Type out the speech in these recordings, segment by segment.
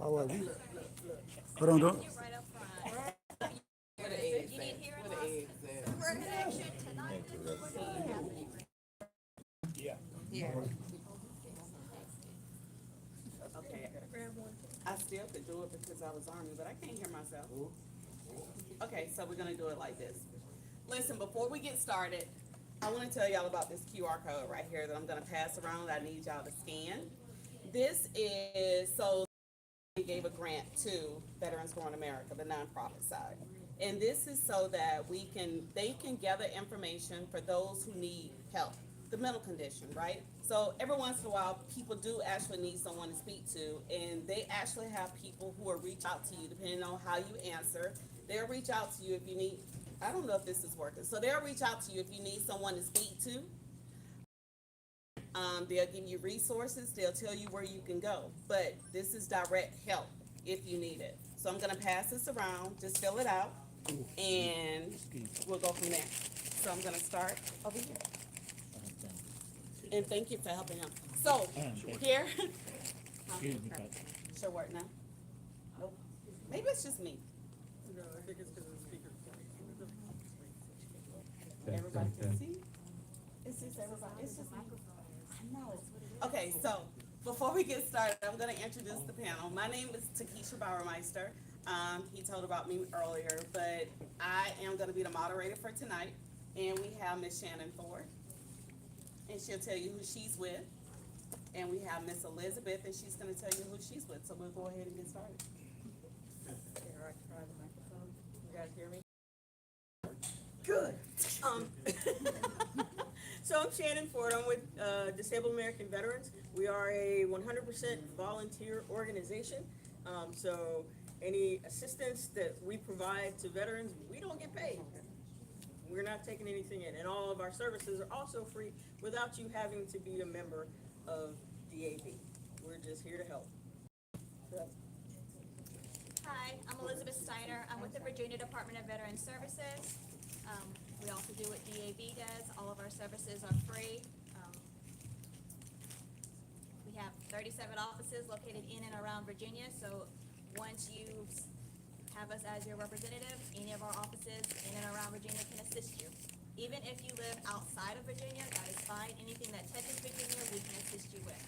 How are you? Hold on, don't. You're right up front. Where the eggs You need at? hearing Where the loss? eggs at? We're connection tonight. Yeah. Okay. I still could do it because I was Army, but I can't hear myself. Okay, so we're gonna do it like this. Listen, before we get started, I wanna tell y'all about this QR code right here that I'm gonna pass around. I need y'all to scan. This is, so we gave a grant to Veterans Growing America, the nonprofit side. And this is so that they can gather information for those who need help, the mental condition, right? So every once in a while, people do actually need someone to speak to, and they actually have people who will reach out to you, depending on how you answer. They'll reach out to you if you need, I don't know if this is working, so they'll reach out to you if you need someone to speak to. They'll give you resources, they'll tell you where you can go, but this is direct help if you need it. So I'm gonna pass this around, just fill it out, and we'll go from there. So I'm gonna start over here. And thank you for helping him. So, here. Should work now? Nope. Maybe it's just me. No, I think it's because of the speaker. Everybody can see? It's just everybody, it's just me. I know. Okay, so before we get started, I'm gonna introduce the panel. My name is Takesha Bauermeister. He told about me earlier, but I am gonna be the moderator for tonight. And we have Miss Shannon Ford, and she'll tell you who she's with. And we have Miss Elizabeth, and she's gonna tell you who she's with. So we'll go ahead and get started. Here, I try the microphone. You guys hear me? Good. So I'm Shannon Ford. I'm with Disabled American Veterans. We are a 100% volunteer organization. So any assistance that we provide to veterans, we don't get paid. We're not taking anything in. And all of our services are also free without you having to be a member of DAV. We're just here to help. Hi, I'm Elizabeth Steiner. I'm with the Virginia Department of Veteran Services. We also do what DAV does. All of our services are free. We have 37 offices located in and around Virginia. So once you have us as your representative, any of our offices in and around Virginia can assist you. Even if you live outside of Virginia, that is fine. Anything that touches Virginia, we can assist you with.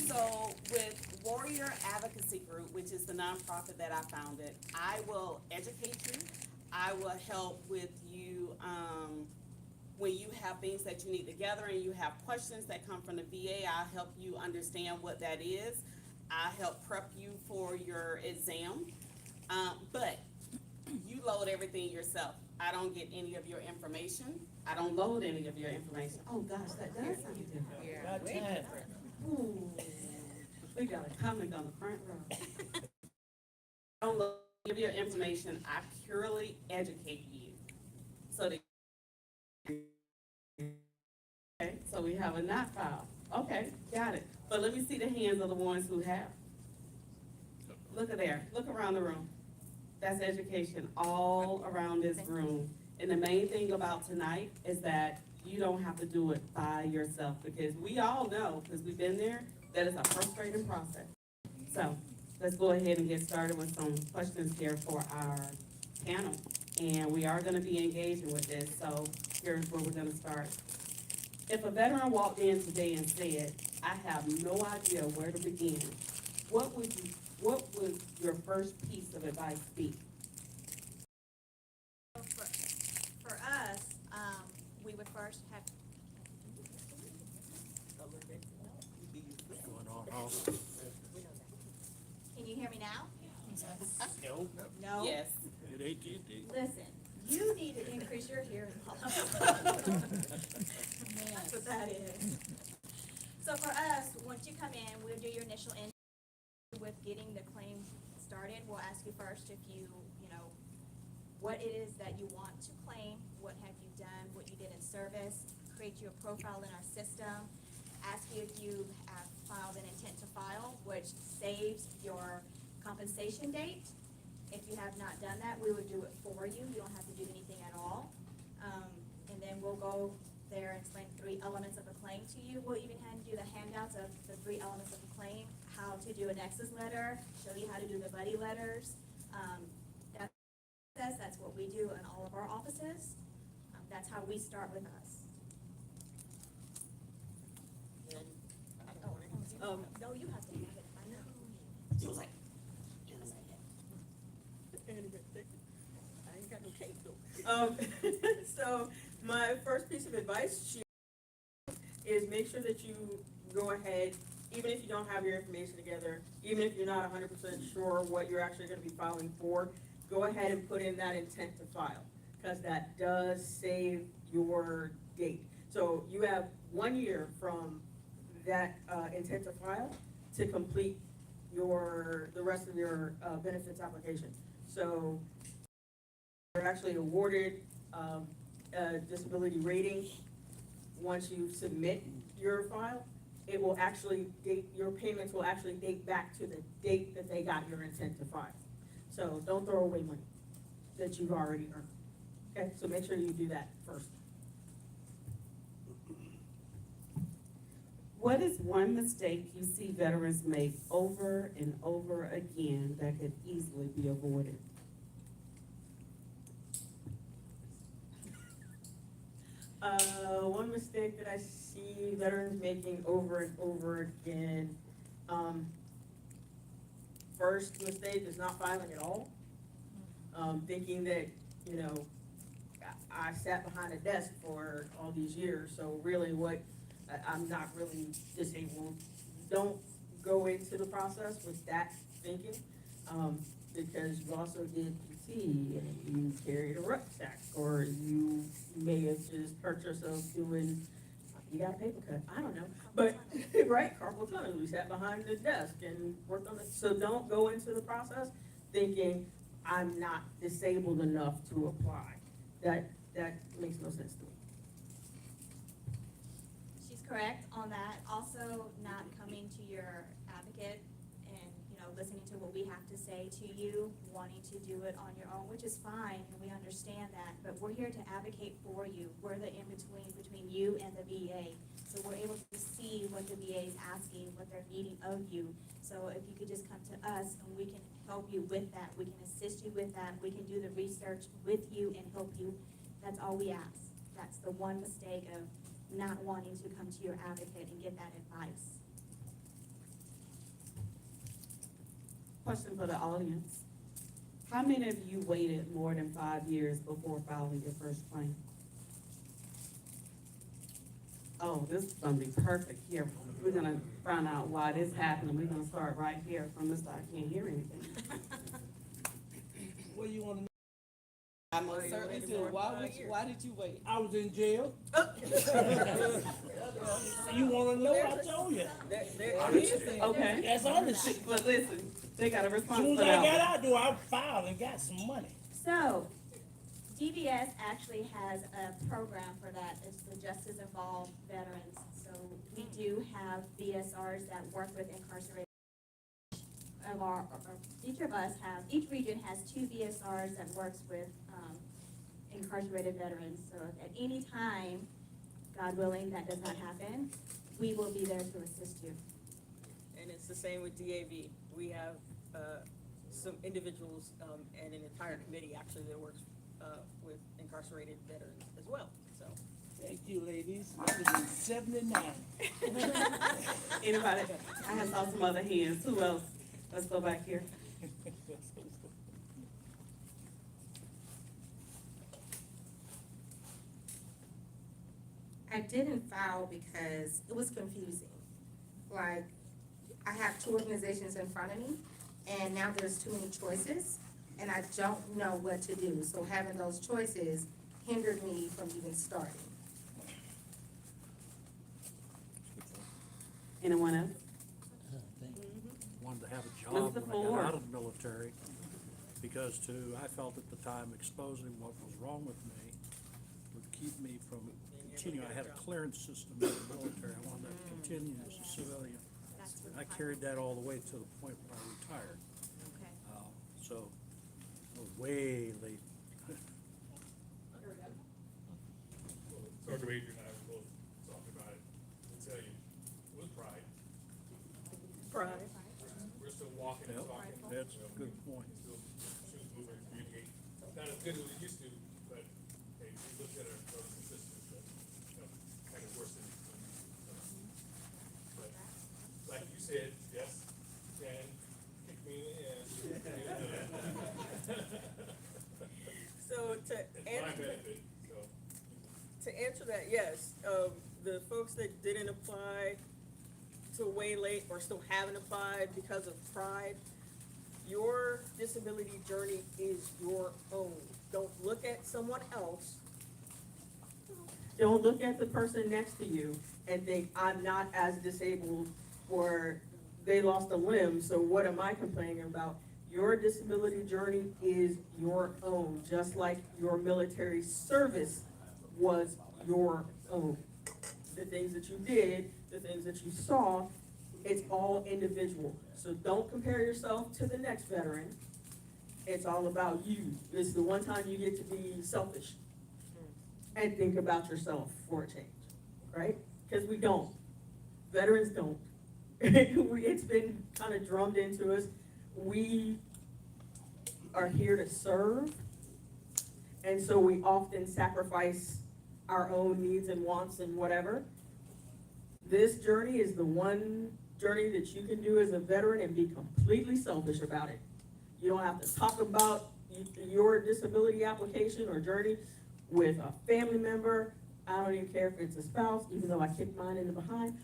So with Warrior Advocacy Group, which is the nonprofit that I founded, I will educate you. I will help with you when you have things that you need to gather and you have questions that come from the VA. I'll help you understand what that is. I'll help prep you for your exam. But you load everything yourself. I don't get any of your information. I don't load any of your information. Oh gosh, that does sound different. Yeah. Ooh, we got a comment on the front row. I don't load any of your information. I purely educate you. So that, okay, so we have a not file. Okay, got it. But let me see the hands of the ones who have. Look at there. Look around the room. That's education all around this room. And the main thing about tonight is that you don't have to do it by yourself, because we all know, because we've been there, that it's a frustrating process. So let's go ahead and get started with some questions here for our panel. And we are gonna be engaging with this, so here's where we're gonna start. If a veteran walked in today and said, I have no idea where to begin, what would your first piece of advice be? For us, we would first have, can you hear me now? No? Yes. Listen, you need to increase your hearing loss. That's what that is. So for us, once you come in, we'll do your initial with getting the claim started. We'll ask you first if you know, what it is that you want to claim, what have you done, what you did in service, create you a profile in our system, ask you if you have filed an intent to file, which saves your compensation date. If you have not done that, we would do it for you. You don't have to do anything at all. And then we'll go there and explain 3 elements of a claim to you. We'll even hand you the handouts of the 3 elements of a claim, how to to do a nexus letter, show you how to do the buddy letters. That's what we do in all of our offices. That's how we start with us. No, you have to have it. I know. She was like, I ain't got no cake though. So my first piece of advice is make sure that you go ahead, even if you don't have your information together, even if you're not 100% sure what you're actually going to be filing for, go ahead and put in that intent to file, because that does save your date. So you have 1 year from that intent to file to complete the rest of your benefits application. So you're actually awarded a disability rating. Once you submit your file, it will actually date, your payments will actually date back to the date that they got your intent to file. So don't throw away money that you've already earned. Okay, so make sure you do that first. what is one mistake you see veterans make over and over again that could easily be avoided? One mistake that I see veterans making over and over again, first mistake is not filing at all. Thinking that, you know, I sat behind a desk for all these years, so really I'm not really disabled. Don't go into the process with that thinking, because you also did PT and you carried a rucksack, or you may have just hurt yourself doing, you got a paper cut, I don't know. But, right, carpal tunnel, we sat behind the desk and worked on it. So don't go into the process thinking, I'm not disabled enough to apply. That makes no sense to me. She's correct on that. Also, not coming to your advocate and, you know, listening to what we have to say to you, wanting to do it on your own, which is fine, and we understand that, but we're here to advocate for you. We're the in-between between you and the VA. So we're able to see what the VA is asking, what they're needing of you. So if you could just come to us and we can help you with that, we can assist you with that, we can do the research with you and help you. That's all we ask. That's the one mistake of not wanting to come to your advocate and get that advice. Question for the audience. How many of you waited more than 5 years before filing your first claim? Oh, this is gonna be perfect here. We're gonna find out why this happened. We're gonna start right here from this side. I can't hear anything. What do you want to know? I most certainly do. Why did you wait? I was in jail. You want to know? I told you. Okay. That's honest. But listen, they got a As response soon for as I got that. out, I filed and got some money. So, DVS actually has a program for that. It's the Justice Involved Veterans. So we do have VSRs that work with incarcerated. Each region has 2 VSRs that works with incarcerated veterans. So if at any time, God willing, that does not happen, we will be there to assist you. And it's the same with DAV. We have some individuals and an entire committee actually that works with incarcerated veterans as well, so. Thank you, ladies. That was in 79. Anybody? I have saw some other hands. Who else? Let's go back here. I didn't file because it was confusing. Like, I have 2 organizations in front of me, and now there's too many choices, and I don't know what to do. So having those choices hindered me from even starting. Anyone else? Wanted to have a Mr. job when I Ford. got out of the military, because too, I felt at the time exposing what was wrong with me would keep me from continuing. I had a clearance system in the military. I wanted to continue as a civilian. That's I carried that all the way to the point where I retired. Okay. So, I was way late. Dr. Adrian and I were both talking about it, and tell you, with pride, Pride. we're still walking and Yep, talking. that's you know, a good point. Still shoes moving, communicate. Not as good as we used to, but hey, we looked at our brothers and sisters that, you know, kind of worse than we used to. So. But like you said, yes, you can kick me in the ass. So to It's my answer, benefit, so. to answer that, yes, the folks that didn't apply till way late or still haven't applied because of pride, your disability journey is your own. Don't look at someone else. Don't look at the person next to you and think, I'm not as disabled, or they lost a limb, so what am I complaining about? Your disability journey is your own, just like your military service was your own. The things that you did, the things that you saw, it's all individual. So don't compare yourself to the next veteran. It's all about you. It's the one time you get to be selfish and think about yourself for a change, right? Because we don't. Veterans don't. It's been kind of drummed into us. We are here to serve, and so we often sacrifice our own needs and wants and whatever. This journey is the one journey that you can do as a veteran and be completely selfish about it. You don't have to talk about your disability application or journey with a family member. I don't even care if it's a spouse, even though I kicked mine in the behind.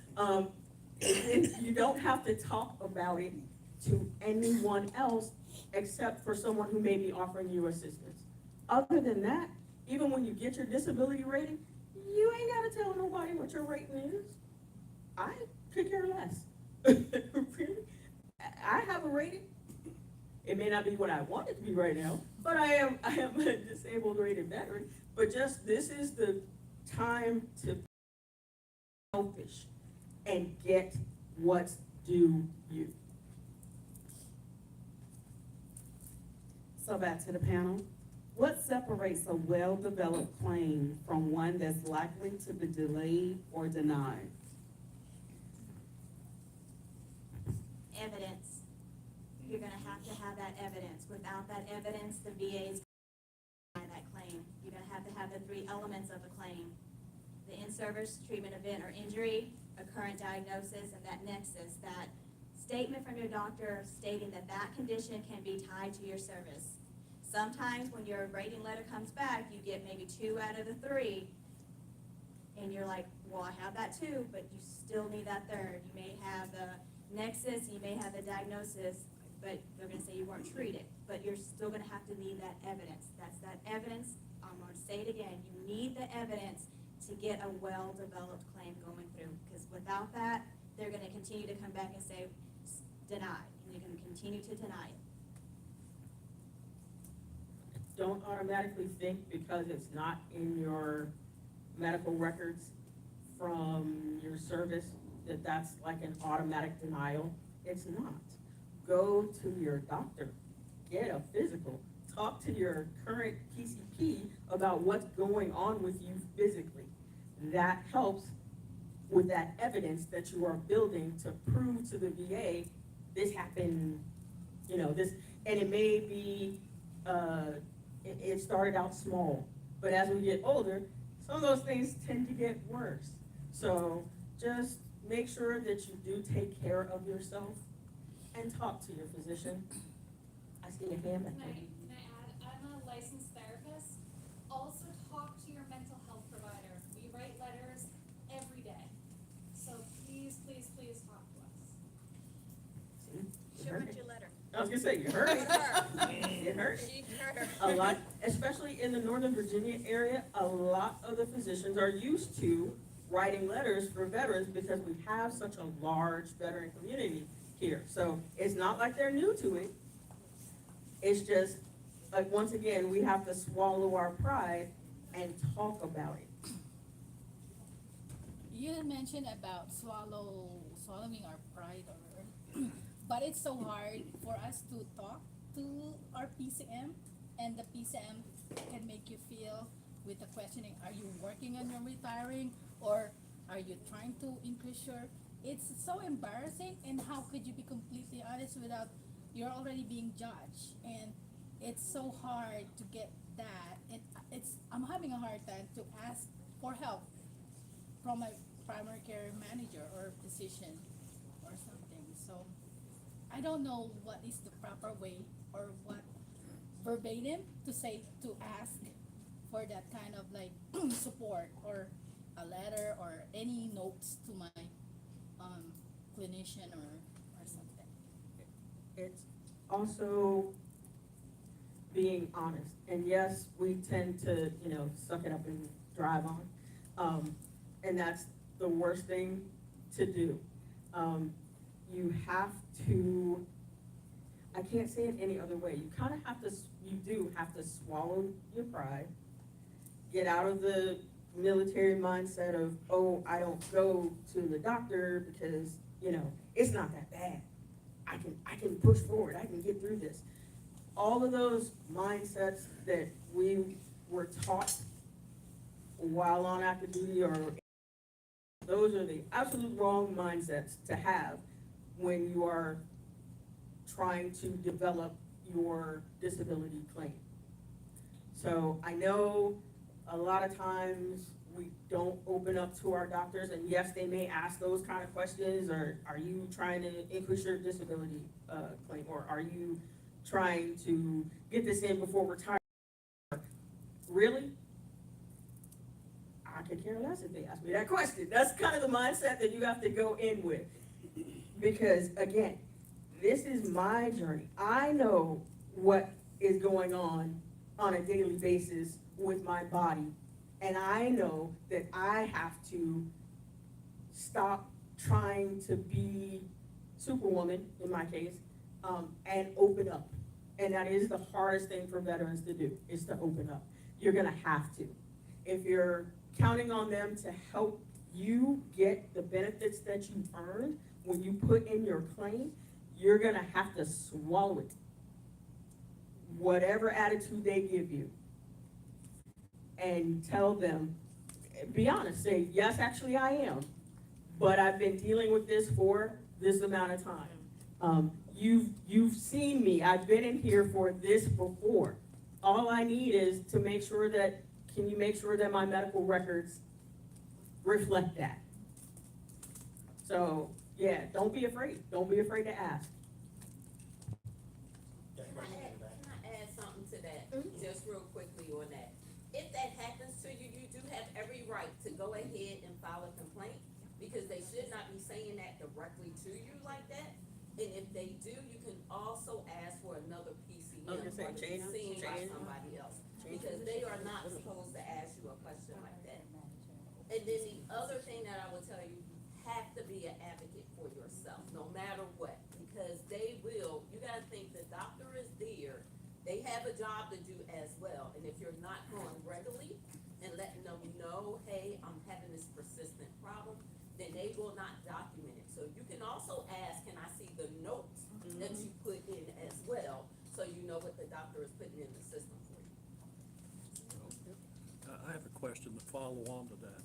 You don't have to talk about it to anyone else except for someone who may be offering you assistance. Other than that, even when you get your disability rating, you ain't gotta tell nobody what your rating is. I could care less. Really? I have a rating. It may not be what I want it to be right now, but I am a disabled rated veteran. But just, this is the time to be selfish and get what's due you. So back to the panel. What separates a well-developed claim from one that's likely to be delayed or denied? Evidence. You're gonna have to have that evidence. Without that evidence, the VA's gonna deny that claim. You're gonna have the 3 elements of a claim: the in-service treatment event or injury, a current diagnosis, and that nexus, that statement from your doctor stating that that condition can be tied to your service. Sometimes when your rating letter comes back, you get maybe 2 out of the 3, and you're like, well, I have that too, but you still need that 3rd. You may have the nexus, you may have the diagnosis, but they're gonna say you weren't treated, but you're still gonna have to need that evidence. That's that evidence. I'm gonna say it again, you need the evidence to get a well-developed claim going through, because without that, they're gonna continue to come back and say, denied, and they're gonna continue to deny it. Don't automatically think because it's not in your medical records from your service that that's like an automatic denial. It's not. Go to your doctor, get a physical, talk to your current PCP about what's going on with you physically. That helps with that evidence that you are building to prove to the VA this happened, this, and it may be, it started out small, but as we get older, some of those things tend to get worse. So just make sure that you do take care of yourself and talk to your physician. I see a hand up Can there. I add, I'm a licensed therapist. Also talk to your mental health provider. We write letters every day. So please, please, please talk to us. See? You She heard wrote it. your letter. I was gonna say, you heard it. You heard it. She heard her. A lot, especially in the Northern Virginia area, a lot of the physicians are used to writing letters for veterans because we have such a large veteran community here. So it's not like they're new to it. It's just, like, once again, we have to swallow our pride and talk about it. You had mentioned about swallowing our pride, or but it's so hard for us to talk to our PCM, and the PCM can make you feel with the questioning, are you working on your retiring, or are you trying to increase your, it's so embarrassing, and how could you be completely honest years without, you're already being judged, and it's so hard to get that. I'm having a hard time to ask for help from my primary care manager or physician or something. So I don't know what is the proper way or what verbatim to say, to ask for that kind of like support, or a letter or any notes to my clinician or something. It's also being honest. And yes, we tend to, suck it up and drive on. And that's the worst thing to do. You have to, I can't say it any other way. You do have to swallow your pride, get out of the military mindset of, oh, I don't go to the doctor because, it's not that bad. I can push forward, I can get through this. All of those mindsets that we were taught while on active duty, those are the absolute wrong mindsets to have when you are trying to develop your disability claim. So I know a lot of times we don't open up to our doctors, and yes, they may ask those kind of questions, or are you trying to increase your disability claim, or are you trying to get this in before retirement? Really? I could care less if they ask me that question. That's kind of the mindset that you have to go in with. Because again, this is my journey. I know what is going on a daily basis with my body. And I know that I have to stop trying to be Superwoman, in my case, and open up. And that is the hardest thing for veterans to do, is to open up. You're gonna have to. If you're counting on them to help you get the benefits that you earned when you put in your claim, you're gonna have to swallow it. Whatever attitude they give you. And tell them, be honest, say, yes, actually I am, but I've been dealing with this for this amount of time. You've seen me, I've been in here for this before. All I need is to make sure that, can you make sure that my medical records reflect that? So, yeah, don't be afraid to ask. Can I add something to that, just real quickly on that? If that happens to you, you do have every right to go ahead and file a complaint, because they should not be saying that directly to you like that. And if they do, you can also ask for another PCM or to be seen by somebody else, because they are not supposed to ask you a question like that. And then the other thing that I will tell you, have to be an advocate for yourself, no matter what, because they will, you gotta think the doctor is there, they have a job to do as well, and if you're not going regularly and letting them know, hey, I'm having this persistent problem, then they will not document it. So you can also ask, can I see the notes that you put in as well, so you know what the doctor is putting in the system for you. I have a question to follow on to that.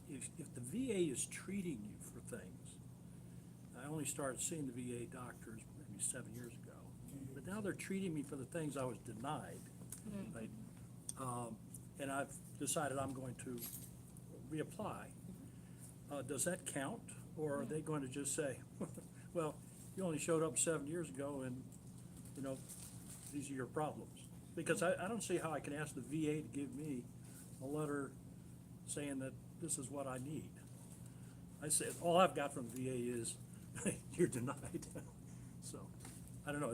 If the VA is treating you for things, I only started seeing the VA doctors maybe 7 years ago, but now they're treating me for the things I was denied, right? And I've decided I'm going to reapply. Does that count, or are they going to just say, well, you only showed up 7 years ago, and these are your problems? Because I don't see how I can ask the VA to give me a letter saying that this is what I need. I said, all I've got from the VA is, you're denied. So, I don't know,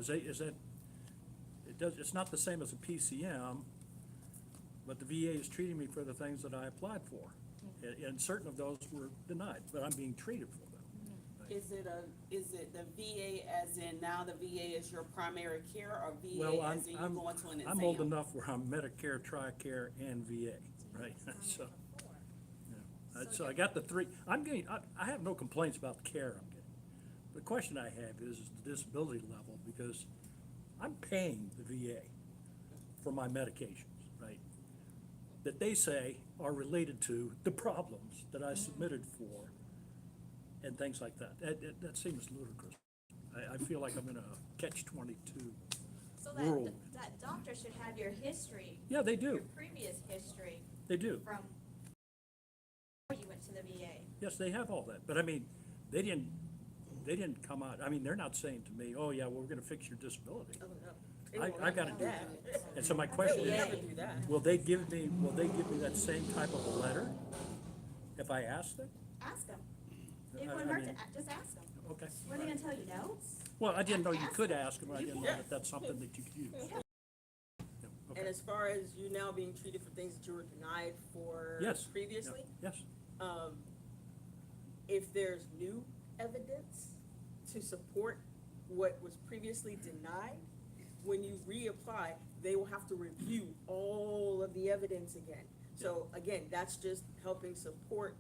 it's not the same as a PCM, but the VA is treating me for the things that I applied for. And certain of those were denied, but I'm being treated for them. Is it the VA as in now the VA is your primary care, or VA Well, as in you going to an exam? I'm old enough where I'm Medicare, TRICARE, and VA, right? So, so I got the three. I have no complaints about the care I'm getting. The question I have is the disability level, because I'm paying the VA for my medications, right? That they say are related to the problems that I submitted for and things like that. That seems ludicrous. I feel like I'm in a catch-22 So world. that doctor should have your history, Yeah, they your do, previous history they do. from before you went to the VA. Yes, they have all that, but I mean, they didn't come out, I mean, they're not saying to me, oh, yeah, well, we're gonna fix your disability. Oh, no. I gotta do that. And so my question They will is, never do that. will they give me that same type of a letter if I ask them? Ask them. It I wouldn't hurt to, mean- just ask them. Okay. What are they gonna tell you, no? Well, I didn't know you Ask could them. ask them, I didn't know that that's something that you could use. Yeah, And okay. as far as you now being treated for things that you were denied for Yes. previously, Yes, if there's new evidence to support what was previously denied, when you reapply, they will have to review all of the evidence again. So again, that's just helping support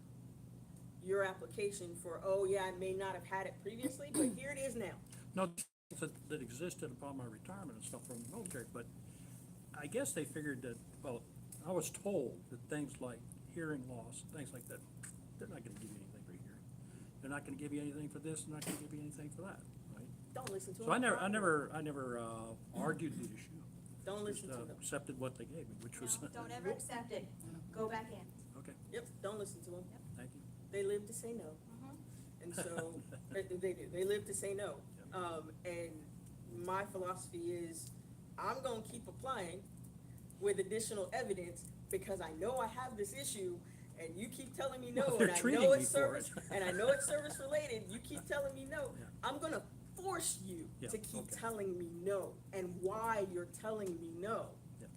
your application for, oh yeah, I may not have had it previously, but here it is now. no, that existed upon my retirement and stuff from the military, but I guess they figured that, well, I was told that things like hearing loss, things like that, they're not gonna give you anything for hearing. They're not gonna give you anything for this, they're not gonna give you anything for that, right? Don't listen to them. So I never argued the issue. Don't Just listen to them. accepted what they gave me, which was, No, don't ever accept it. Go back in. okay, Yep, don't listen to them. thank you. They live to say no. And so, they do, they live to say no. And my philosophy is, I'm gonna keep applying with additional evidence because I know I have this issue and you keep telling me no, Well, and they're I treating know me it's for service, it. and I know it's service related, you keep telling me no. Yeah. I'm gonna force you Yeah, to keep okay. telling me no, and why you're telling me no. Yeah.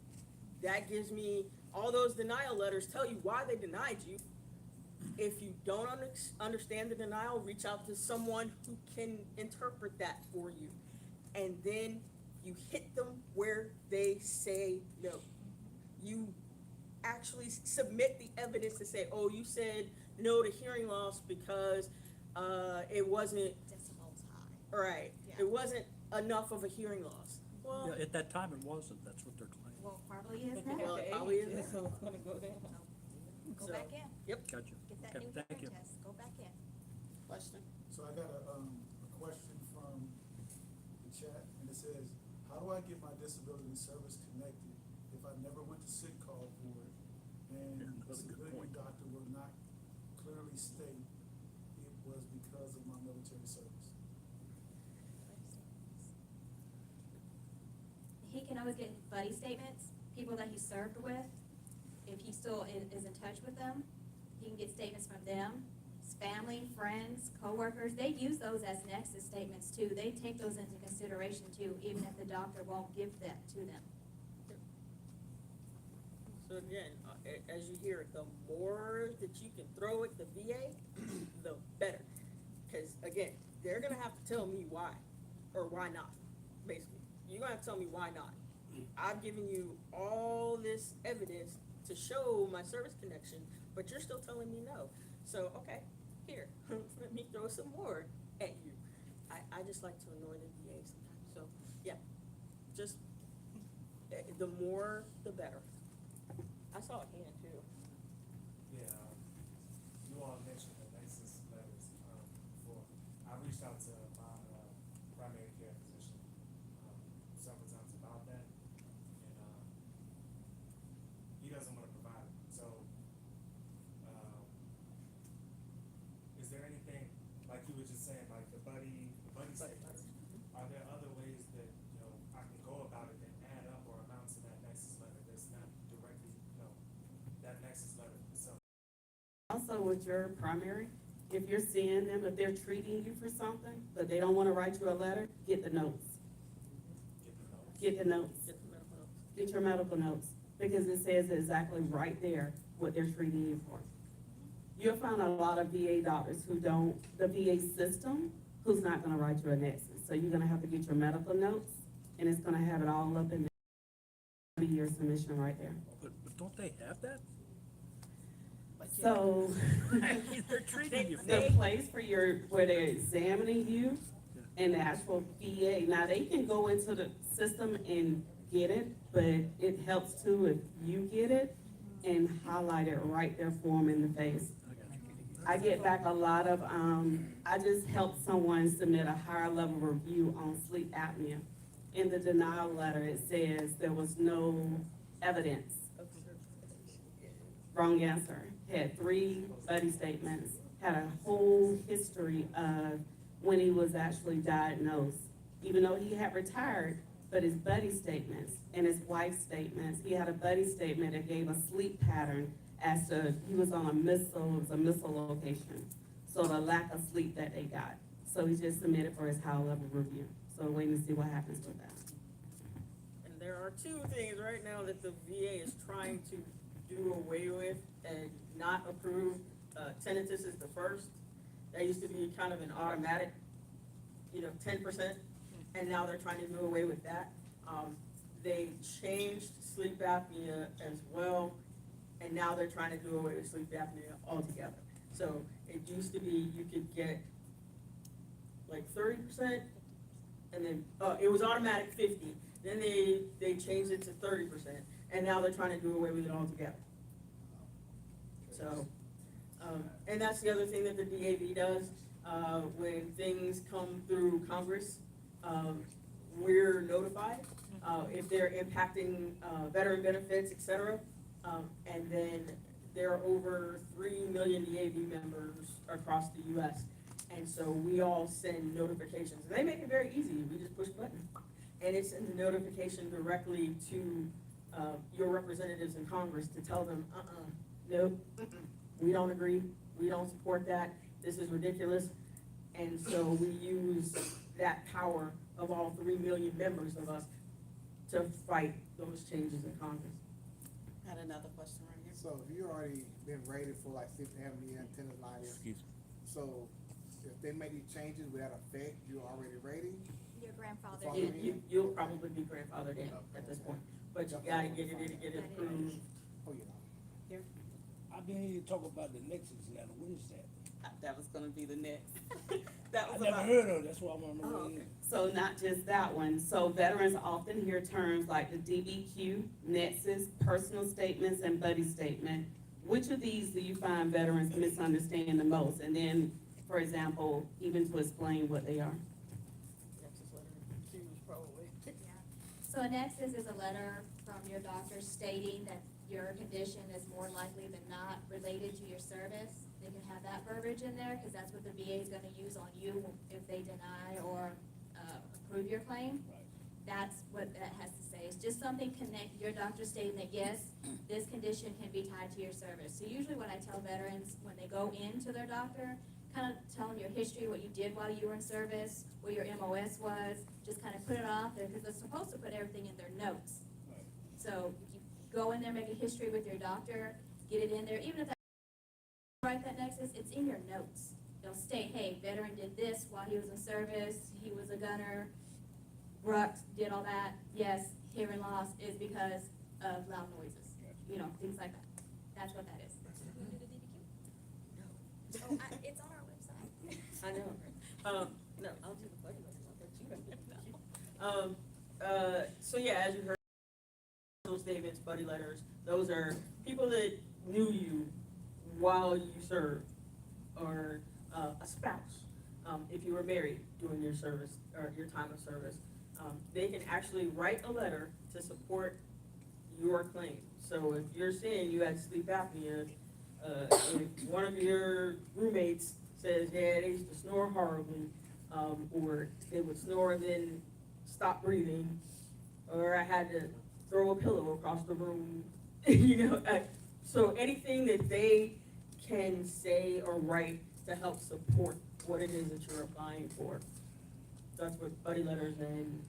That gives me, all those denial letters tell you why they denied you. If you don't understand the denial, reach out to someone who can interpret that for you. And then you hit them where they say no. You actually submit the evidence to say, oh, you said no to hearing loss because it wasn't, Decibels high. right, Yeah. it wasn't enough of a hearing loss. Well, Yeah, at that time it wasn't, that's what they're claiming. Well, probably is now. well, it probably is. Go So, back in. Gotcha. Get that Okay, new thank you. hearing test. Go back in. Question? So I got a question from the chat, and it says, how do I get my disability service connected if I never went to sick call for it? And Yeah, the that's a good disability point. doctor will not clearly state it was because of my military service. He can always get buddy statements, people that he served with. If he still is in touch with them, he can get statements from them, his family, friends, coworkers. They use those as nexus statements too. They take those into consideration too, even if the doctor won't give that to them. So again, as you hear, the more that you can throw at the VA, the better. Because again, they're gonna have to tell me why, or why not, basically. You're gonna have to tell me why not. I've given you all this evidence to show my service connection, but you're still telling me no. So, okay, here, let me throw some more at you. I just like to annoy the VA sometimes, so, yeah, just, the more, the better. I saw a hand too. Yeah, you all mentioned the nexus letters, before. I reached out to my, primary care physician, several times about that, and, he doesn't wanna provide it, so, is there anything, like you were just saying, like the buddy statements? Are there other ways that, you know, I can go about it and add up or amount to that nexus letter that's not directly, you know, that nexus letter itself? Also with your primary, if you're seeing them, if they're treating you for something, but they don't wanna write you a letter, get the notes. Get the notes. Get the medical notes. Get your medical notes, because it says exactly right there what they're treating you for. You'll find a lot of VA doctors who don't, the VA system, who's not gonna write you a nexus. So you're gonna have to get your medical notes, and it's gonna have it all up in there. Be your submission right there. But don't they have that? So, They're treating you for the it. place where they're examining you and the actual VA, now they can go into the system and get it, but it helps too if you get it and highlight it right there for them in the face. I got you. I get back a lot of, I just helped someone submit a higher level review on sleep apnea. In the denial letter, it says there was no evidence. Wrong answer. Had 3 buddy statements, had a whole history of when he was actually diagnosed. Even though he had retired, but his buddy statements and his wife's statements, he had a buddy statement that gave a sleep pattern as to he was on a missile, it was a missile location. So the lack of sleep that they got. So he just submitted for his high level review. So we're waiting to see what happens with that. And there are 2 things right now that the VA is trying to do away with and not approve. Tinnitus is the first. That used to be kind of an automatic, 10%, and now they're trying to do away with that. They changed sleep apnea as well, and now they're trying to do away with sleep apnea altogether. So it used to be you could get like 30%, and then, it was automatic 50. Then they changed it to 30%, and now they're trying to do away with it altogether. So, and that's the other thing that the DAV does, when things come through Congress, we're notified, if they're impacting, veteran benefits, et cetera. And then there are over 3 million DAV members across the US. And so we all send notifications. And they make it very easy. We just push a button. And it sends a notification directly to your representatives in Congress to tell them, no, we don't agree. We don't support that. This is ridiculous. And so we use that power of all 3 million members of us to fight those changes in Congress. I had another question right here. So if you already been rated for like sleep apnea and tinnitus, so if they make these changes, will that affect your already rating? Your grandfather. You'll probably be grandfathered in at this point, but you gotta get it approved. Oh, yeah. I've been here to talk about the nexus letter. What is that? That was gonna be the next. That I was never about. heard of it. That's why I want to know Oh, what it okay. is. So not just that one. So veterans often hear terms like the DBQ, nexus, personal statements, and buddy statement. Which of these do you find veterans misunderstand the most? And then, for example, even to explain what they are. So a nexus is a letter from your doctor stating that your condition is more likely than not related to your service. They can have that verbiage in there, because that's what the VA is gonna use on you if they deny or, approve your claim. That's what that has to say. It's just something your doctor stating that, yes, this condition can be tied to your service. So usually what I tell veterans, when they go into their doctor, kind of tell them your history, what you did while you were in service, what your MOS was, just kind of put it off there, because they're supposed to put everything in their notes. So you go in there, make a history with your doctor, get it in there, even if write that nexus, it's in your notes. They'll state, hey, veteran did this while he was in service, he was a gunner, Brooks did all that, yes, hearing loss is because of loud noises, things like that. That's what that is. Oh, it's on our website. I know. No, I'll do the buddy letters. I'll let you. So yeah, as you heard, those statements, buddy letters, those are people that knew you while you served, or a spouse. If you were married during your service or your time of service, they can actually write a letter to support your claim. So if you're saying you had sleep apnea, if one of your roommates says, yeah, they used to snore horribly, or they would snore and then stop breathing, or I had to throw a pillow across the room, so anything that they can say or write to help support what it is that you're applying for. That's what buddy letters and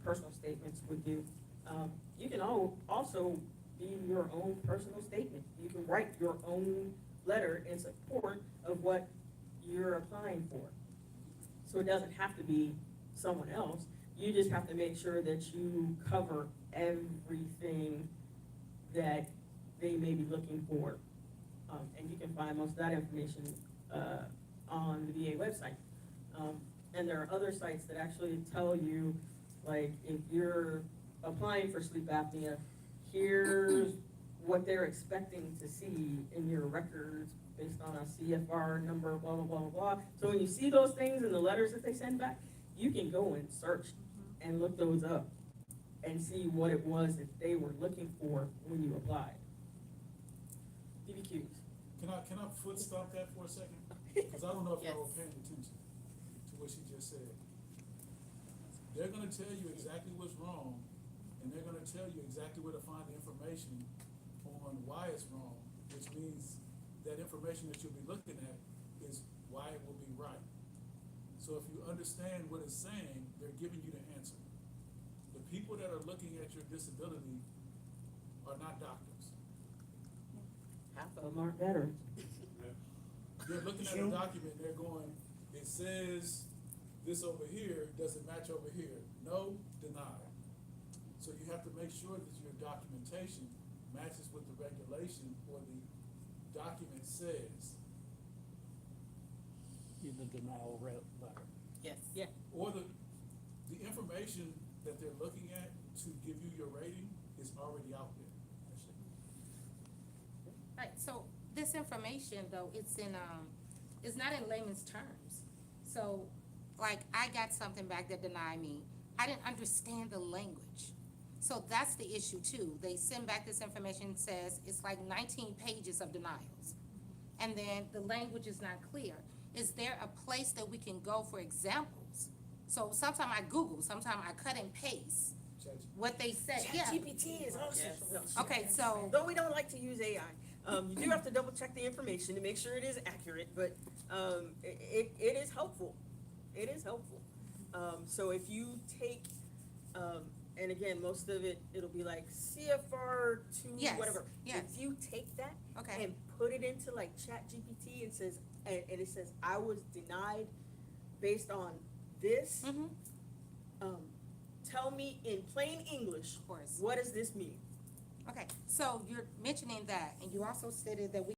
personal statements would do. You can also be your own personal statement. You can write your own letter in support of what you're applying for. So it doesn't have to be someone else. You just have to make sure that you cover everything that they may be looking for. And you can find most of that information on the VA website. And there are other sites that actually tell you, like, if you're applying for sleep apnea, here's what they're expecting to see in your records based on a CFR number, blah, blah, blah, blah, blah. So when you see those things in the letters that they send back, you can go and search and look those up and see what it was that they were looking for when you applied. DBQs. Can I foot stop that for a second? Cause I don't know if y'all were paying attention to what she just said. They're gonna tell you exactly what's wrong, and they're gonna tell you exactly where to find the information on why it's wrong, which means that information that you'll be looking at is why it will be right. So if you understand what it's saying, they're giving you the answer. The people that are looking at your disability are not doctors. Half of them aren't veterans. They're looking at a document, they're going, it says this over here, does it match over here? No, deny. So you have to make sure that your documentation matches with the regulation or the document says, In the denial letter. Yes. Yeah. or the information that they're looking at to give you your rating is already out there. Right, so this information though, it's not in layman's terms. So, like, I got something back that denied me. I didn't understand the language. So that's the issue too. They send back this information, says it's like 19 pages of denials. And then the language is not clear. Is there a place that we can go for examples? So sometimes I Google, sometimes I cut and paste what they said, yeah. ChatGPT is awesome. Yes. Okay, so, Though we don't like to use AI, you do have to double check the information to make sure it is accurate, but, it is helpful. It is helpful. So if you take, and again, most of it, it'll be like CFR two, Yes, whatever. yes. If you take that okay, and put it into like ChatGPT and says, and it says, I was denied based on this, tell me in plain English, of course. what does this mean? Okay, so you're mentioning that, and you also stated that we,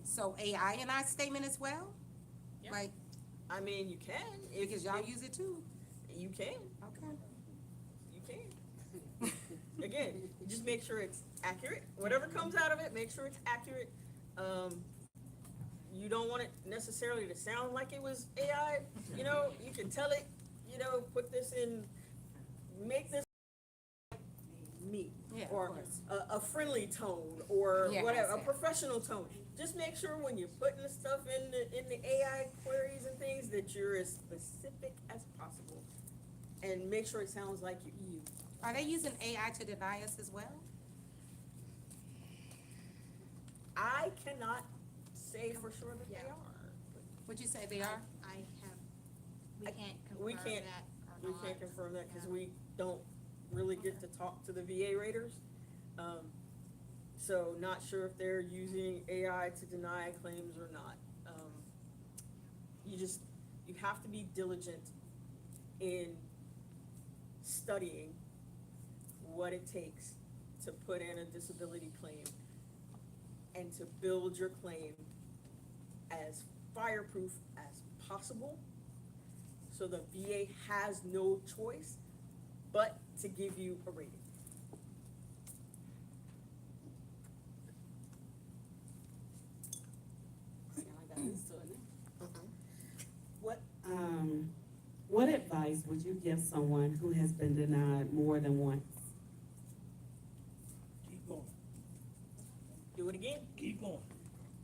so AI in our statement as well? Yeah. Like, I mean, you can, because y'all use it too? you can, Okay. you can. Again, you just make sure it's accurate. Whatever comes out of it, make sure it's accurate. You don't want it necessarily to sound like it was AI, you know, you can tell it, you know, put this in, make this me. Yeah, of Or course. a friendly tone, or Yeah, whatever, a yeah. professional tone. Just make sure when you're putting the stuff in the AI queries and things that you're as specific as possible. And make sure it sounds like you. Are they using AI to deny us as well? I cannot say for sure that they Yeah. are. Would you say they are? We can't We confirm can't- that We or not. can't confirm that because we don't really get to talk to the VA raters. So not sure if they're using AI to deny claims or not. You have to be diligent in studying what it takes to put in a disability claim and to build your claim as fireproof as possible. So the VA has no choice but to give you a rating. What advice would you give someone who has been denied more than once? Keep going, Do it again. keep going.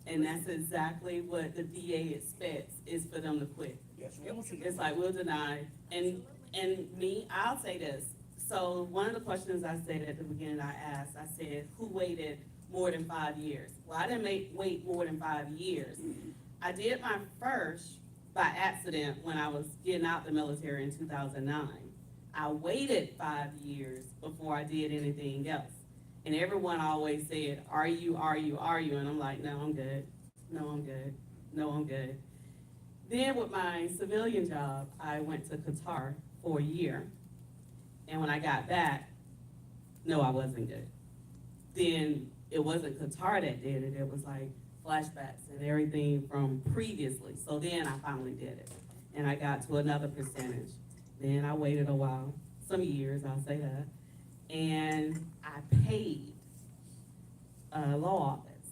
And that's exactly what the VA expects, is for them to quit. Yes, we want you to. It's like, we'll deny, and me, I'll say this. So one of the questions I said at the beginning, I asked, I said, who waited more than 5 years? Well, I didn't wait more than 5 years. I did my first by accident when I was getting out the military in 2009. I waited 5 years before I did anything else. And everyone always said, are you? And I'm like, no, I'm good. No, I'm good. No, I'm good. Then with my civilian job, I went to Qatar for a year. And when I got back, no, I wasn't good. Then it wasn't Qatar that did it. It was like flashbacks and everything from previously. So then I finally did it. And I got to another percentage. Then I waited a while, some years, I'll say that. And I paid a law office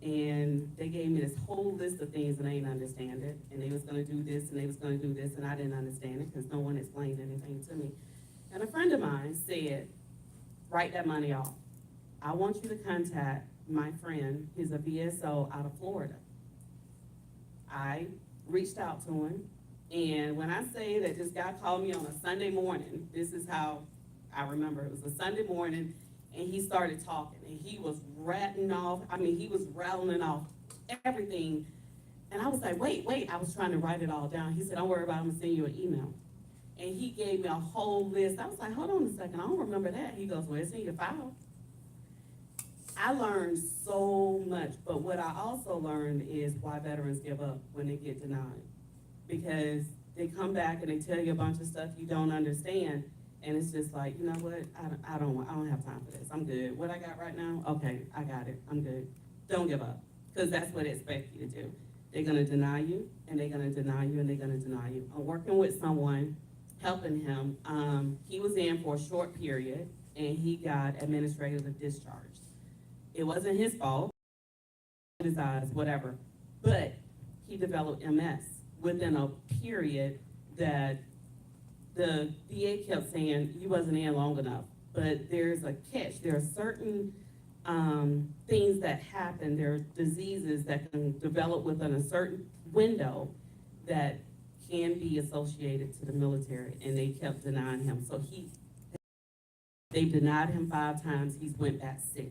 and they gave me this whole list of things and I didn't understand it. And they was gonna do this and they was gonna do this and I didn't understand it because no one explained anything to me. And a friend of mine said, write that money off. I want you to contact my friend, he's a VSO out of Florida. I reached out to him, and when I say that this guy called me on a Sunday morning, this is how I remember. It was a Sunday morning, and he started talking, and he was rattling off everything. And I was like, wait, I was trying to write it all down. He said, don't worry about it, I'm gonna send you an email. And he gave me a whole list. I was like, hold on a second, I don't remember that. He goes, well, it's in your file. I learned so much, but what I also learned is why veterans give up when they get denied. Because they come back and they tell you a bunch of stuff you don't understand, and it's just like, you know what, I don't have time for this, I'm good. What I got right now, okay, I got it, I'm good. Don't give up, because that's what they expect you to do. They're gonna deny you, and they're gonna deny you, and they're gonna deny you. I'm working with someone, helping him. He was in for a short period, and he got administrative discharge. It wasn't his fault, his eyes, whatever, but he developed MS within a period that the VA kept saying he wasn't in long enough. But there's a catch. There are certain things that happen. There are diseases that can develop within a certain window that can be associated to the military, and they kept denying him. So they denied him 5 times. He's went back 6.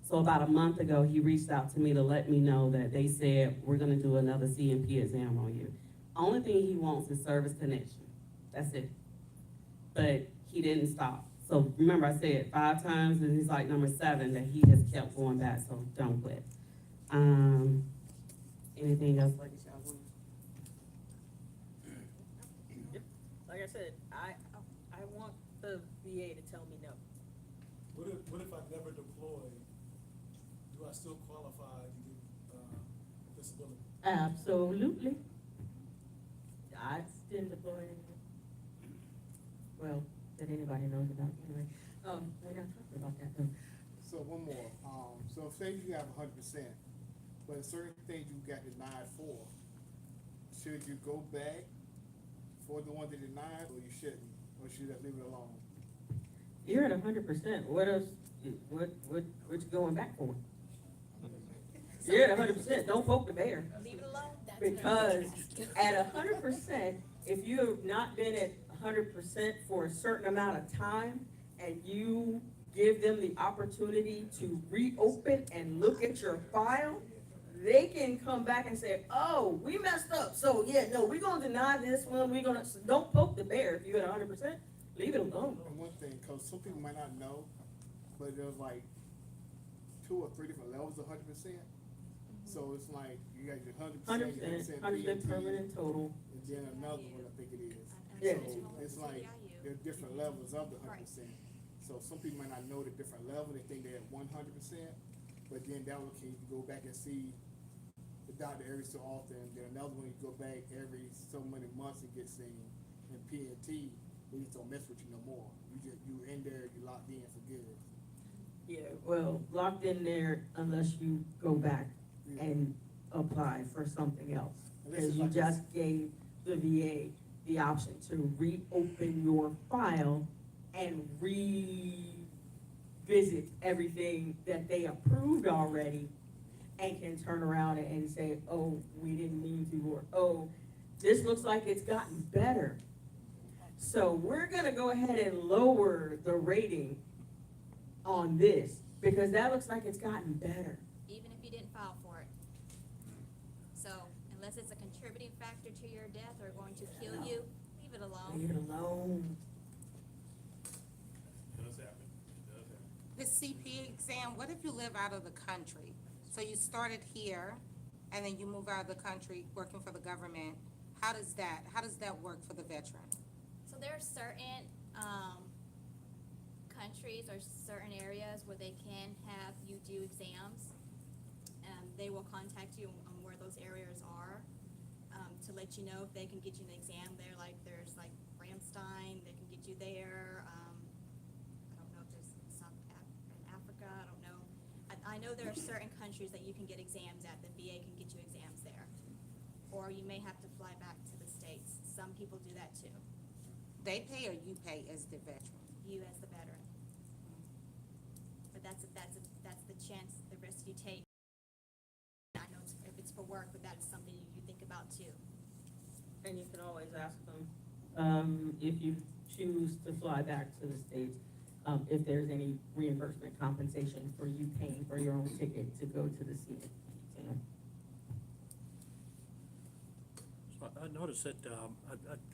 So about a month ago, he reached out to me to let me know that they said, we're gonna do another CMP exam on you. Only thing he wants is service connection. That's it. But he didn't stop. So remember I said 5 times, and he's like number 7 that he has kept going back, so don't quit. Anything else like y'all want? Like I said, I want the VA to tell me no. What if I never deploy? Do I still qualify to get disability? Absolutely. I didn't deploy anyway. Well, that anybody knows about anyway. We're not talking about that though. So one more, so say you have 100%, but certain things you got denied for, should you go back for the one that denied, or you shouldn't, or should you just leave it alone? You're at 100%. What else? What you going back for? You're at 100%. Don't poke the bear. Leave it alone. Because at 100%, if you have not been at 100% for a certain amount of time, and you give them the opportunity to reopen and look at your file, they can come back and say, oh, we messed up. So yeah, no, we're gonna deny this one. Don't poke the bear. If you're at 100%, leave it alone. And one thing, cause some people might not know, but there's like 2 or 3 different levels of 100%. So it's like, you got your 100%, 100% permanent total. and then another one, I think it is. Yeah. So it's like, there are different levels of the 100%. So some people might not know the different level, they think they're at 100%, but then that one, can you go back and see the doctor every so often, then another one, you go back every so many months and get seen, and P&T, they just don't mess with you no more. You in there, you locked in for good. Yeah, well, locked in there unless you go back Yeah. and apply for something else. And this Because is you like just gave the VA the option to reopen your file and revisit everything that they approved already, and can turn around and say, oh, we didn't mean to, or, oh, this looks like it's gotten better. So we're gonna go ahead and lower the rating on this, because that looks like it's gotten better. Even if you didn't file for it. So unless it's a contributing factor to your death or going to kill you, leave it alone. Leave it alone. It does happen, it does happen. The CP exam, what if you live out of the country? So you started here, and then you move out of the country working for the government. How does that work for the veteran? So there are certain countries or certain areas where they can have you do exams. They will contact you on where those areas are to let you know if they can get you an exam there. Like there's like Ramstein, they can get you there. I don't know if there's some in Africa. I don't know. I know know there are certain countries that you can get exams at, the VA can get you exams there. Or you may have to fly back to the States. Some people do that too, They pay or you pay as the veteran? you as the veteran. But that's the chance, the risk you take. I know if it's for work, but that's something you think about too. And you can always ask them, if you choose to fly back to the States, if there's any reimbursement compensation for you paying for your own ticket to go to the CA exam. So I noticed that,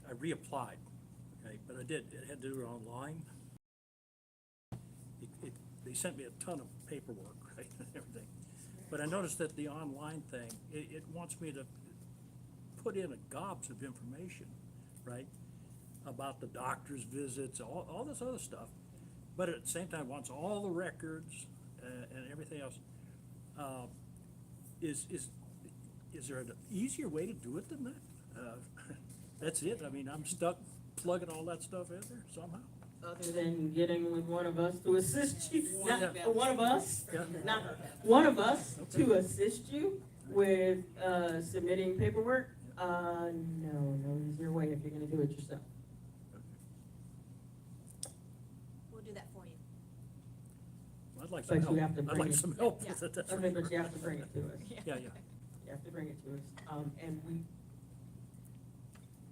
I reapplied, okay, but I had to do it online. They sent me a ton of paperwork, right, and everything. But I noticed that the online thing, it wants me to put in a gobs of information, right? About the doctor's visits, all this other stuff. But at the same time, wants all the records, and everything else. Is there an easier way to do it than that? That's it, I mean, I'm stuck plugging all that stuff in there somehow. Other than getting with one of us to assist you, Yeah. one of us, Yeah. not one of us to assist you with, submitting paperwork, no easier way if you're gonna do it yourself. We'll do that for you. I'd like some But you help. have to I'd bring like it- some help Yeah. with it, that's Okay, right. but you have to bring it to us. Yeah. You have to bring it to us. And we,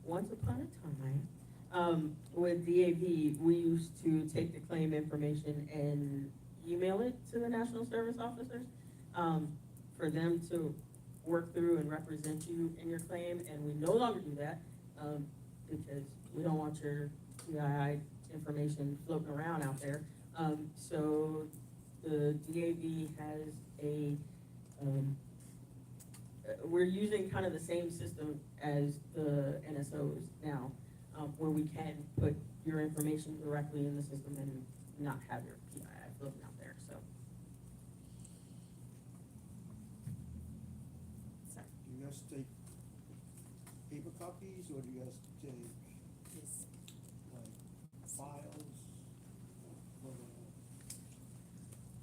once upon a time, with DAV, we used to take the claim information and email it to the national service officers, for them to work through and represent you in your claim, and we no longer do that, because we don't want your PII information floating around out there. So the DAV has we're using kind of the same system as the NSOs now, where we can put your information directly in the system and not have your PII floating out there, so. Do you guys take paper copies or do you guys take like files for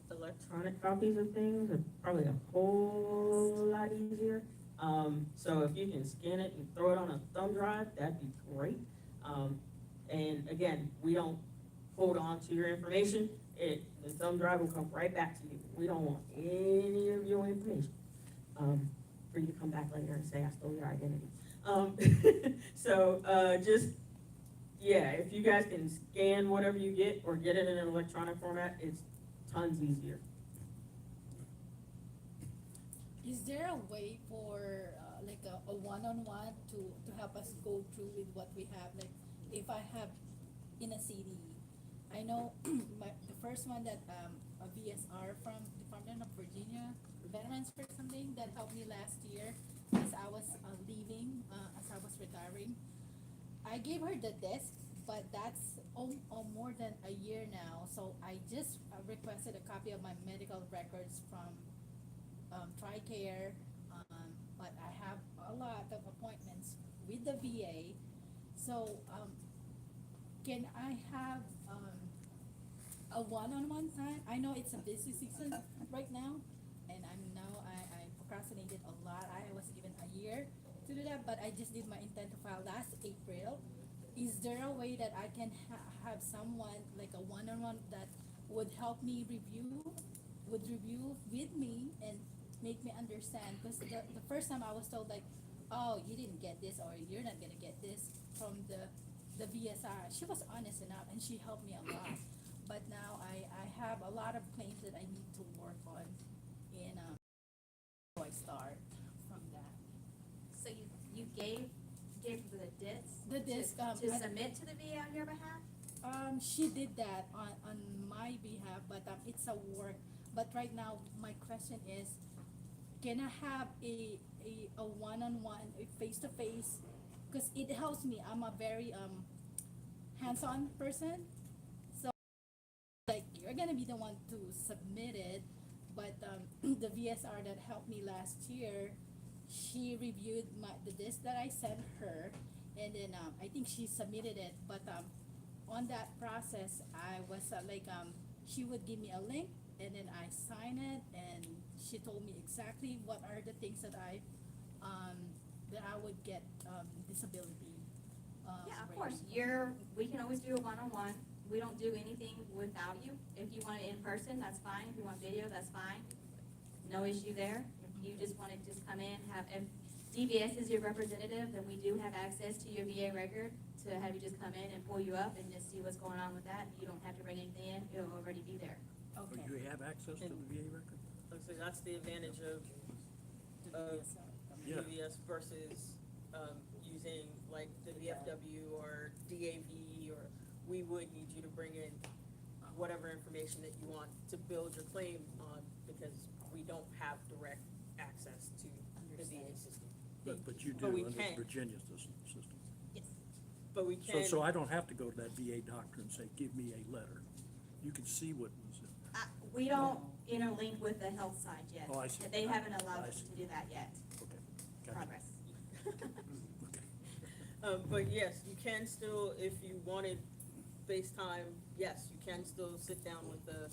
the Electronic copies of things are probably a whole lot easier. So if you can scan it and throw it on a thumb drive, that'd be great. And again, we don't hold on to your information. The thumb drive will come right back to you. We don't want any of your information, for you to come back later and say, I stole your identity. Just, yeah, if you guys can scan whatever you get or get it in an electronic format, it's tons easier. Is there a way for like a one-on-one to help us go through with what we have? Like if I have in a CD, I know the first one that a VSR from Department of Virginia Veterans for something that helped me last year as I was leaving, as I was retiring. I gave her the disc, but that's more than a year now. So I just requested a copy of my medical records from TRICARE, but I have a lot of appointments with the VA. So can I have a one-on-one time? I know it's a busy season right now, and I procrastinated a lot. I was given a year to do that, but I just did my intent to file last April. Is there a way that I can have someone, like a one-on-one, that would help me review with me and make me understand? Because the first time I was told like, oh, you didn't get this, or you're not gonna get this from the VSR. She was honest enough and she helped me a lot. But now I have a lot of claims that I need to work on, and so I start from that. So you gave the disc? The disc, To submit to the VA on your behalf? She did that on my behalf, but it's a work. But right now, my question is, can I have a one-on-one, a face-to-face? Because it helps me. I'm a very hands-on person. So, like, you're gonna be the one to submit it, but the VSR that helped me last year, she reviewed the disc that I sent her, and then I think she submitted it. But on that process, I was she would give me a link, and then I sign it, and she told me exactly what are the things that I would get, disability, Yeah, of rating. course, we can always do a one-on-one, we don't do anything without you. If you want it in person, that's fine, if you want video, that's fine, no issue there. If you just wanna just come in, if DVS is your representative, then we do have access to your VA record to have you just come in and pull you up and just see what's going on with that. You don't have to bring anything in, it'll already be there. Oh, Okay. you have access to the VA record? So that's the advantage of Yeah. DVS versus, using like the VFW or DAV, or we would need you to bring in whatever information that you want to build your claim on, because we don't have direct access to the VA system. But you do But we under can. Virginia system. Yes. But we can. So I don't have to go to that VA doctor and say, give me a letter. You can see what was in there. We don't interlink with the health side yet. Oh, I see. They haven't allowed I us see. to do that yet. Okay, gotcha. Progress. Okay. But yes, you can still, if you wanted FaceTime, yes, you can still sit down with the,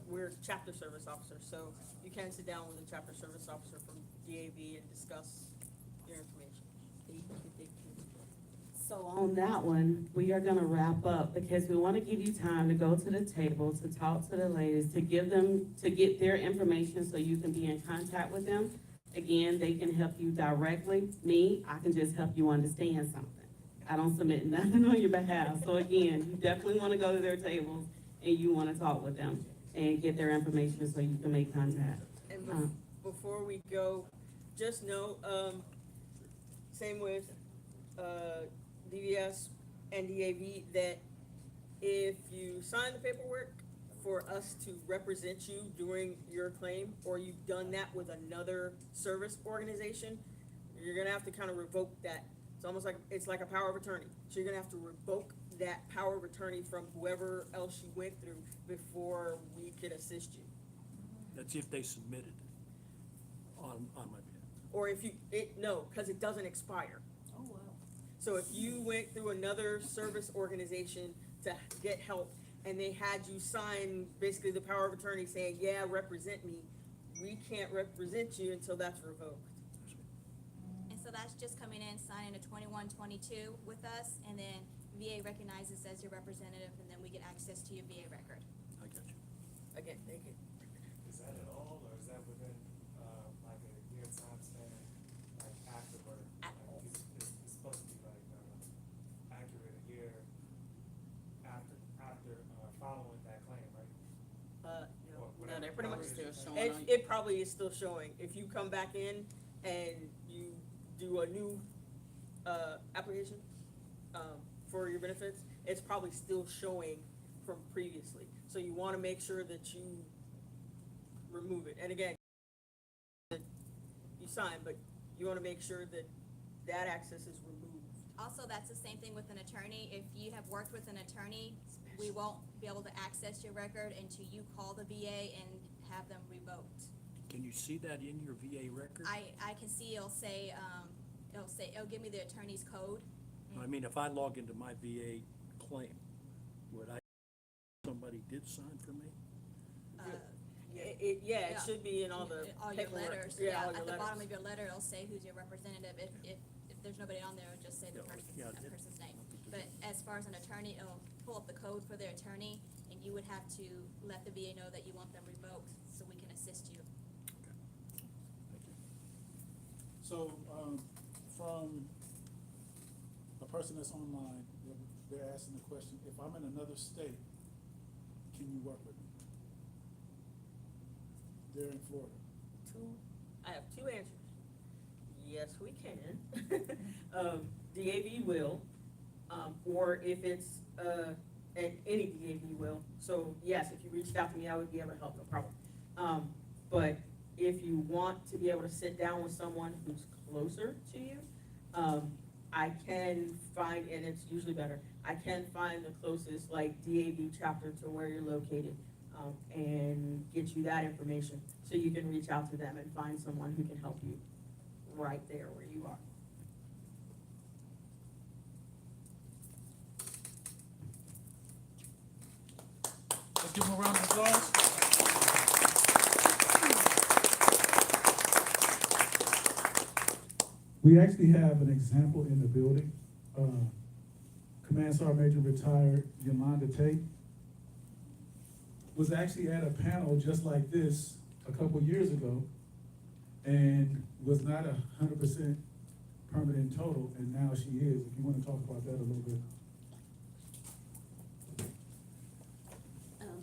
we're chapter service officers, so you can sit down with a chapter service officer from DAV and discuss your information. So on that one, we are gonna wrap up because we wanna give you time to go to the table, to talk to the ladies, to get their information so you can be in contact with them. Again, they can help you directly. Me, I can just help you understand something. I don't submit nothing on your behalf. So again, you definitely wanna go to their tables and you wanna talk with them and get their information so you can make contact. And before we go, just know, same with, DVS and DAV, that if you sign the paperwork for us to represent you during your claim, or you've done that with another service organization, you're gonna have to kind of revoke that. It's almost like, it's like a power of attorney. So you're gonna have to revoke that power of attorney from whoever else you went through before we could assist you. That's if they submitted on my behalf. Or if you, no, because it doesn't expire. Oh, wow. So if you went through another service organization to get help, and they had you sign basically the power of attorney saying, yeah, represent me, we can't represent you until that's revoked. And so that's just coming in, signing a 2122 with us, and then VA recognizes as your representative, and then we get access to your VA record. I got you. Again, thank you. Is that at all, or is that within, like a year time span, like afterward? Like, it's supposed to be like, accurate a year after, following that claim, right? No, they're pretty much still showing on. It probably is still showing. If you come back in and you do a new, application, for your benefits, it's probably still showing from previously. So you wanna make sure that you remove it. And again, you sign, but you wanna make sure that that access is removed. Also, that's the same thing with an attorney. If you have worked with an attorney, we won't be able to access your record until you call the VA and have them revoked. Can you see that in your VA record? I can see it'll give me the attorney's code. I mean, if I log into my VA claim, would somebody did sign for me? It should be in all the All your paperwork. letters, Yeah, yeah, all your at the bottom letters. of your letter, it'll say who's your representative. If there's nobody on there, it'll just say the Yeah, that it- person's name. But as far as an attorney, it'll pull up the code for their attorney, and you would have to let the VA know that you want them revoked, so we can assist you. Thank you. So, from a person that's online, they're asking the question, if I'm in another state, can you work with me? They're in Florida. I have two answers. Yes, we can. DAV will, or if it's, and any DAV will. So yes, if you reached out to me, I would be able to help, no problem. But if you want to be able to sit down with someone who's closer to you, I can find, and it's usually better, I can find the closest like DAV chapter to where you're located, and get you that information so you can reach out to them and find someone who can help you right there where you are. Let's give them a round of applause. We actually have an example in the building. Command Sergeant Major retired Yolanda Tate was actually at a panel just like this a couple years ago and was not 100% permanent total, and now she is. If you want to talk about that a little bit.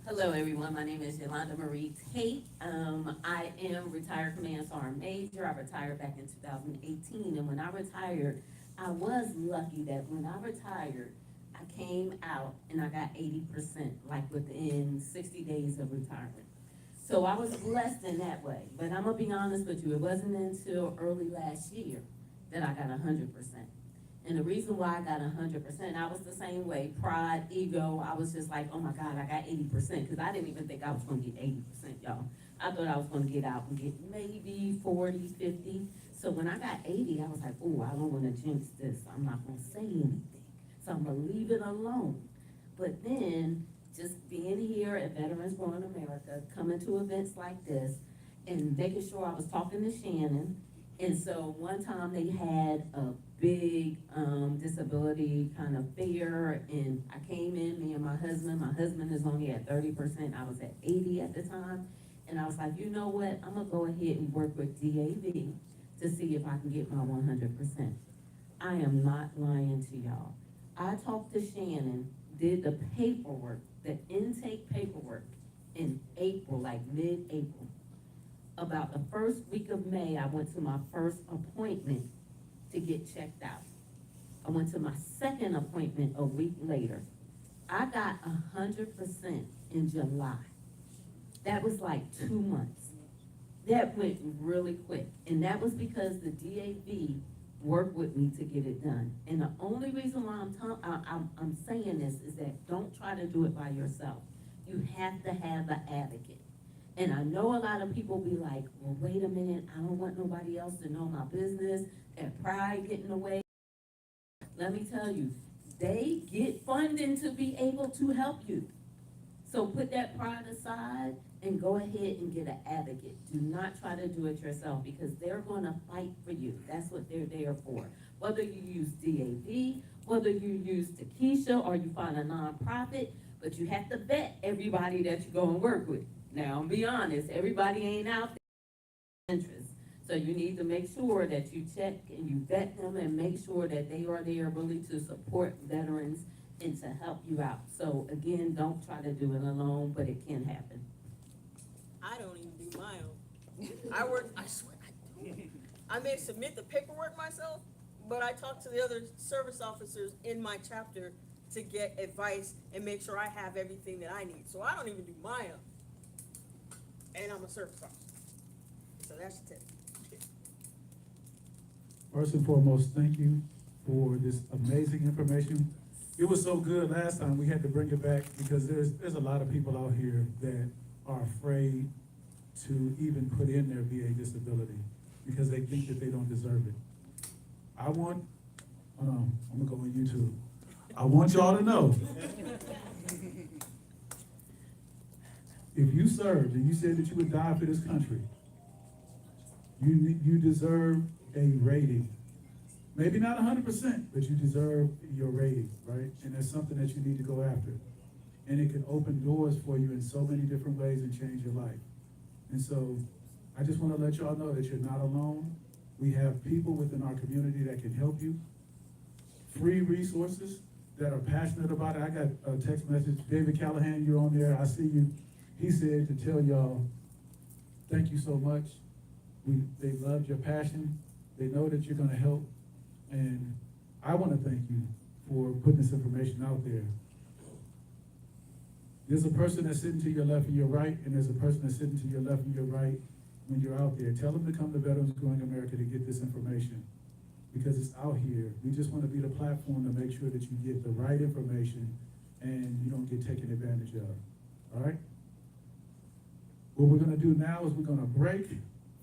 Hello, everyone. My name is Yolanda Marie Tate. I am retired Command Sergeant Major. I retired back in 2018, and when I retired, I was lucky that when I retired, I came out and I got 80%, like within 60 days of retirement. So I was blessed in that way. But I'm gonna be honest with you, it wasn't until early last year that I got 100%. And the reason why I got 100%, I was the same way, pride, ego. I was just like, oh my God, I got 80%, because I didn't even think I was gonna get 80%, y'all. I thought I was gonna get out and get maybe 40, 50. So when I got 80, I was like, oh, I don't wanna jinx this. I'm not gonna say anything. So I'm gonna leave it alone. But then, just being here at Veterans Growing America, coming to events like this, and making sure I was talking to Shannon. And so one time they had a big disability kind of fair, and I came in, me and my husband is only at 30%, I was at 80 at the time. And I was like, you know what, I'm gonna go ahead and work with DAV to see if I can get my 100%. I am not lying to y'all. I talked to Shannon, did the paperwork, the intake paperwork in April, like mid-April. About the first week of May, I went to my first appointment to get checked out. I went to my second appointment a week later. I got 100% in July. That was like 2 months. That went really quick. And that was because the DAV work with me to get it done. And the only reason why I'm saying this is that don't try to do it by yourself. You have to have an advocate. And I know a lot of people be like, well, wait a minute, I don't want nobody else to know my business, that pride get in the way. Let me tell you, they get funding to be able to help you. So put that pride aside and go ahead and get an advocate. Do not try to do it yourself, because they're gonna fight for you. That's what they're there for. Whether you use DAV, whether you use Takesha, or you find a nonprofit, but you have to vet everybody that you go and work with. Now, be honest, everybody ain't out there with interest. So you need to make sure that you check and you vet them and make sure that they are there really to support veterans and to help you out. So again, don't try to do it alone, but it can happen. I don't even do my own. I swear I don't. I may submit the paperwork myself, but I talk to the other service officers in my chapter to get advice and make sure I have everything that I need. So I don't even do my own. And I'm a service officer. So that's the tip. First and foremost, thank you for this amazing information. It was so good last time, we had to bring it back because there's a lot of people out here that are afraid to even put in their VA disability because they think that they don't deserve it. I'm gonna go on YouTube. I want y'all to know, if you served and you said that you would die for this country, you deserve a rating. Maybe not 100%, but you deserve your rating, right? And that's something that you need to go after. And it can open doors for you in so many different ways and change your life. And so I just want to let y'all know that you're not alone. We have people within our community that can help you. Free resources that are passionate about it. I got a text message, David Callahan, you're on there, I see you. He said to tell y'all, thank you so much. They loved your passion. They know that you're gonna help. And I wanna thank you for putting this information out there. There's a person that's sitting to your left and your right, and there's a person that's sitting to your left and your right when you're out there. Tell them to come to Veterans Growing America to get this information, because it's out here. We just wanna be the platform to make sure that you get the right information and you don't get taken advantage of, all right? What we're gonna do now is we're gonna break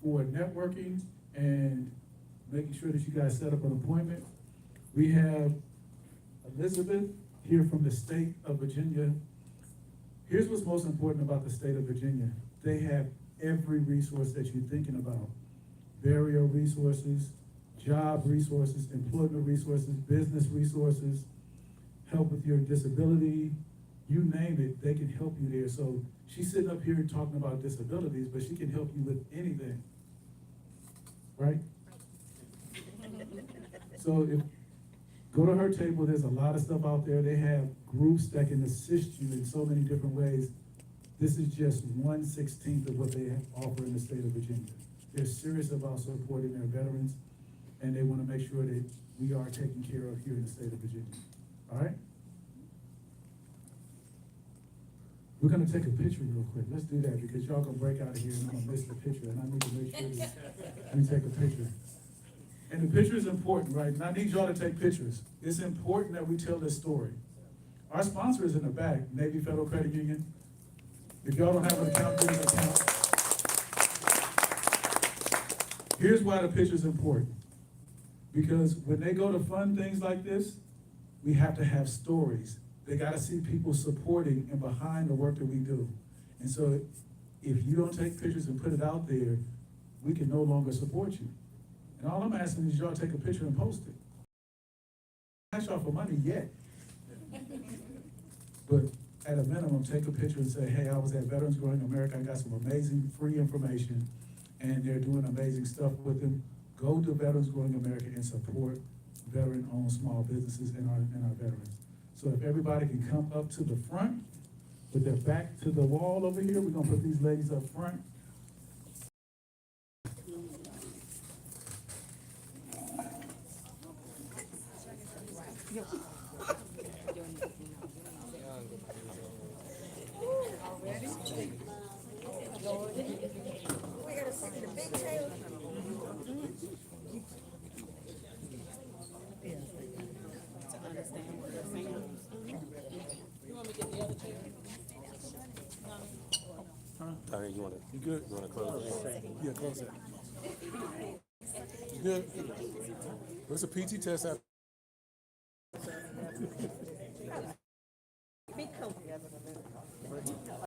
for networking and making sure that you guys set up an appointment. We have Elizabeth here from the state of Virginia. Here's what's most important about the state of Virginia. They have every resource that you're thinking about. Burial resources, job resources, employment resources, business resources, help with your disability, you name it, they can help you there. So she's sitting up here talking about disabilities, but she can help you with anything, right? So if, go to her table, there's a lot of stuff out there. They have groups that can assist you in so many different ways. This is just 1/16 of what they offer in the state of Virginia. They're serious about supporting their veterans, and they want to make sure that we are taken care of here in the state of Virginia. All right? We're gonna take a picture real quick. Let's do that because y'all gonna break out of here and I'm gonna miss the picture, and I need to make sure that we take a picture. And the picture is important, right? And I need y'all to take pictures. It's important that we tell this story. Our sponsor is in the back, Navy Federal Credit Union. If y'all don't have an account, get an account. Here's why the picture is important. Because when they go to fund things like this, we have to have stories. They gotta see people supporting and behind the work that we do. And so if you don't take pictures and put it out there, we can no longer support you. And all I'm asking is y'all take a picture and post it. Not y'all for money yet. But at a minimum, take a picture and say, hey, I was at Veterans Growing America, I got some amazing free information, and they're doing amazing stuff with them. Go to Veterans Growing America and support veteran-owned small businesses and our veterans. So if everybody can come up to the front with their back to the wall over here, we're gonna put these ladies up front. You good? You wanna close it? Yeah, close it. You good? What's a PT test after?